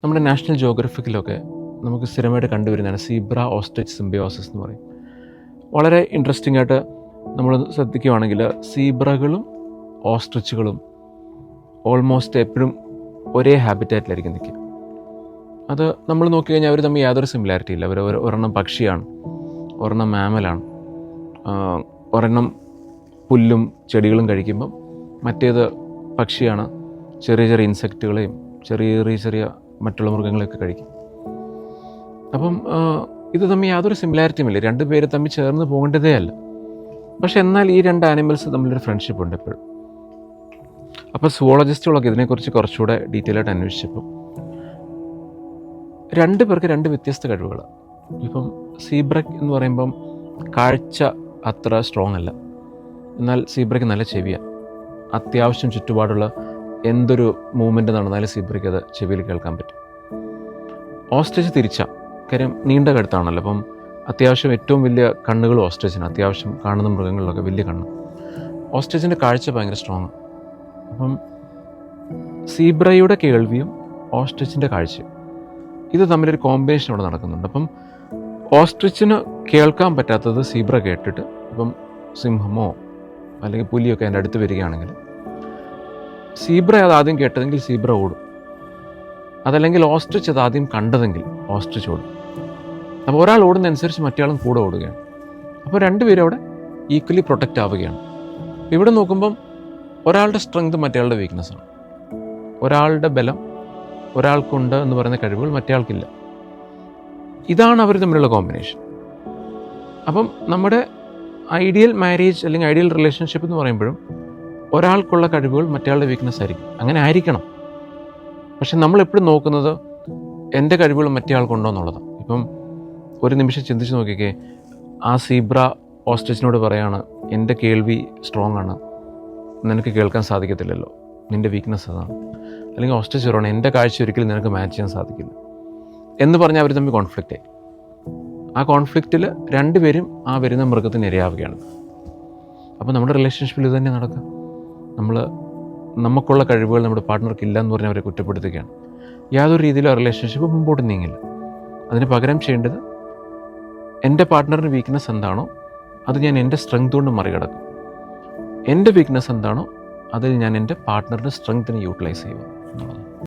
നമ്മുടെ നാഷണൽ ജിയോഗ്രഫിക്കിലൊക്കെ നമുക്ക് സ്ഥിരമായിട്ട് കണ്ടുവരുന്നതാണ് സീബ്ര ഓസ്ട്രിച്ച് സിംബിയോസിസ് എന്ന് പറയും. വളരെ ഇൻട്രസ്റ്റിംഗ് ആയിട്ട് നമ്മൾ ശ്രദ്ധിക്കുകയാണെങ്കിൽ സീബ്രകളും ഓസ്ട്രിച്ചുകളും ഓൾമോസ്റ്റ് എപ്പോഴും ഒരേ ഹാബിറ്റാറ്റിലായിരിക്കും നിൽക്കുക. അത് നമ്മൾ നോക്കിക്കഴിഞ്ഞാൽ അവർ തമ്മിൽ യാതൊരു സിമിലാരിറ്റി ഇല്ല. അവർ ഒരെണ്ണം പക്ഷിയാണ്, ഒരെണ്ണം മാമലാണ്, ഒരെണ്ണം പുല്ലും ചെടികളും കഴിക്കുമ്പം മറ്റേത് പക്ഷിയാണ്, ചെറിയ ചെറിയ ഇൻസെക്റ്റുകളെയും ചെറിയ മറ്റുള്ള മൃഗങ്ങളെയൊക്കെ കഴിക്കും. അപ്പം ഇത് തമ്മിൽ യാതൊരു സിമിലാരിറ്റിയും ഇല്ല, രണ്ടുപേര് തമ്മിൽ ചേർന്ന് പോകേണ്ടതേ അല്ല. പക്ഷെ എന്നാൽ ഈ രണ്ട് ആനിമൽസ് തമ്മിലൊരു ഫ്രണ്ട്ഷിപ്പ് ഉണ്ട് എപ്പോഴും. അപ്പോൾ സുവോളജിസ്റ്റുകളൊക്കെ ഇതിനെക്കുറിച്ച് കുറച്ചുകൂടെ ഡീറ്റെയിൽ ആയിട്ട് അന്വേഷിച്ചപ്പോൾ രണ്ട് പേർക്ക് രണ്ട് വ്യത്യസ്ത കഴിവുകളാണ്. ഇപ്പം സീബ്രയ്ക്ക് എന്ന് പറയുമ്പം കാഴ്ച അത്ര സ്ട്രോങ് അല്ല, എന്നാൽ സീബ്രയ്ക്ക് നല്ല ചെവിയാണ്. അത്യാവശ്യം ചുറ്റുപാടുള്ള എന്തൊരു മൂവ്മെൻറ്റ് നടന്നാലും സീബ്രയ്ക്ക് അത് ചെവിയിൽ കേൾക്കാൻ പറ്റും. ഓസ്ട്രിച്ച് തിരിച്ചാണ്, കാര്യം നീണ്ട കഴുത്താണല്ലോ. അപ്പം അത്യാവശ്യം ഏറ്റവും വലിയ കണ്ണുകൾ ഓസ്ട്രിച്ചിന്, അത്യാവശ്യം കാണുന്ന മൃഗങ്ങളിലൊക്കെ വലിയ കണ്ണ്. ഓസ്ട്രിച്ചിൻ്റെ കാഴ്ച ഭയങ്കര സ്ട്രോങ്. അപ്പം സീബ്രയുടെ കേൾവിയും ഓസ്ട്രിച്ചിൻ്റെ കാഴ്ചയും ഇത് തമ്മിലൊരു കോമ്പിനേഷൻ അവിടെ നടക്കുന്നുണ്ട്. അപ്പം ഓസ്ട്രിച്ചിന് കേൾക്കാൻ പറ്റാത്തത് സീബ്ര കേട്ടിട്ട് ഇപ്പം സിംഹമോ അല്ലെങ്കിൽ പുലിയൊക്കെ അതിൻ്റെ അടുത്ത് വരികയാണെങ്കിൽ സീബ്ര അത് ആദ്യം കേട്ടതെങ്കിൽ സീബ്ര ഓടും. അതല്ലെങ്കിൽ ഓസ്ട്രിച്ച് അത് ആദ്യം കണ്ടതെങ്കിൽ ഓസ്ട്രിച്ച് ഓടും. അപ്പോൾ ഒരാൾ ഓടുന്നതനുസരിച്ച് മറ്റേയാളും കൂടെ ഓടുകയാണ്. അപ്പോൾ രണ്ടുപേരും അവിടെ ഈക്വലി പ്രൊട്ടക്റ്റ് ആവുകയാണ്. ഇവിടെ നോക്കുമ്പം ഒരാളുടെ സ്ട്രെങ്ത് മറ്റേയാളുടെ വീക്ക്നെസ്സാണ്. ഒരാളുടെ ബലം ഒരാൾക്കുണ്ട് എന്ന് പറയുന്ന കഴിവുകൾ മറ്റേയാൾക്കില്ല. ഇതാണ് അവർ തമ്മിലുള്ള കോമ്പിനേഷൻ. അപ്പം നമ്മുടെ ഐഡിയൽ മാരേജ് അല്ലെങ്കിൽ ഐഡിയൽ റിലേഷൻഷിപ്പ് എന്ന് പറയുമ്പോഴും ഒരാൾക്കുള്ള കഴിവുകൾ മറ്റേയാളുടെ വീക്ക്നെസ് ആയിരിക്കും. അങ്ങനെ ആയിരിക്കണം. പക്ഷെ നമ്മളെപ്പോഴും നോക്കുന്നത് എൻ്റെ കഴിവുകൾ മറ്റേയാൾക്കുണ്ടോ എന്നുള്ളതാണ്. ഇപ്പം ഒരു നിമിഷം ചിന്തിച്ച് നോക്കിക്കേ, ആ സീബ്ര ഓസ്ട്രിച്ചിനോട് പറയാണ് എൻ്റെ കേൾവി സ്ട്രോങ് ആണ്, നിനക്ക് കേൾക്കാൻ സാധിക്കത്തില്ലല്ലോ, നിൻ്റെ വീക്ക്നെസ് അതാണ്. അല്ലെങ്കിൽ ഓസ്ട്രിച്ച് പറയണം എൻ്റെ കാഴ്ച ഒരിക്കലും നിനക്ക് മാച്ച് ചെയ്യാൻ സാധിക്കില്ല എന്ന് പറഞ്ഞാൽ അവർ തമ്മിൽ കോൺഫ്ലിക്റ്റ് ആയി. ആ കോൺഫ്ലിക്റ്റിൽ രണ്ടുപേരും ആ വരുന്ന മൃഗത്തിന് ഇരയാവുകയാണ്. അപ്പോൾ നമ്മുടെ റിലേഷൻഷിപ്പിൽ ഇത് തന്നെ നടക്കുക. നമുക്കുള്ള കഴിവുകൾ നമ്മുടെ പാർട്ട്ണർക്ക് ഇല്ല എന്ന് പറഞ്ഞാൽ അവരെ കുറ്റപ്പെടുത്തുകയാണ്. യാതൊരു രീതിയിലും ആ റിലേഷൻഷിപ്പ് മുമ്പോട്ട് നീങ്ങില്ല. അതിന് പകരം ചെയ്യേണ്ടത് എൻ്റെ പാർട്ട്ണറിൻ്റെ വീക്ക്നെസ് എന്താണോ അത് ഞാൻ എൻ്റെ സ്ട്രെങ്ത് കൊണ്ട് മറികടക്കും. എൻ്റെ വീക്ക്നെസ് എന്താണോ അതിൽ ഞാൻ എൻ്റെ പാർട്ട്ണറുടെ സ്ട്രെങ്തിനെ യൂട്ടിലൈസ് ചെയ്യുക എന്നുള്ളത്.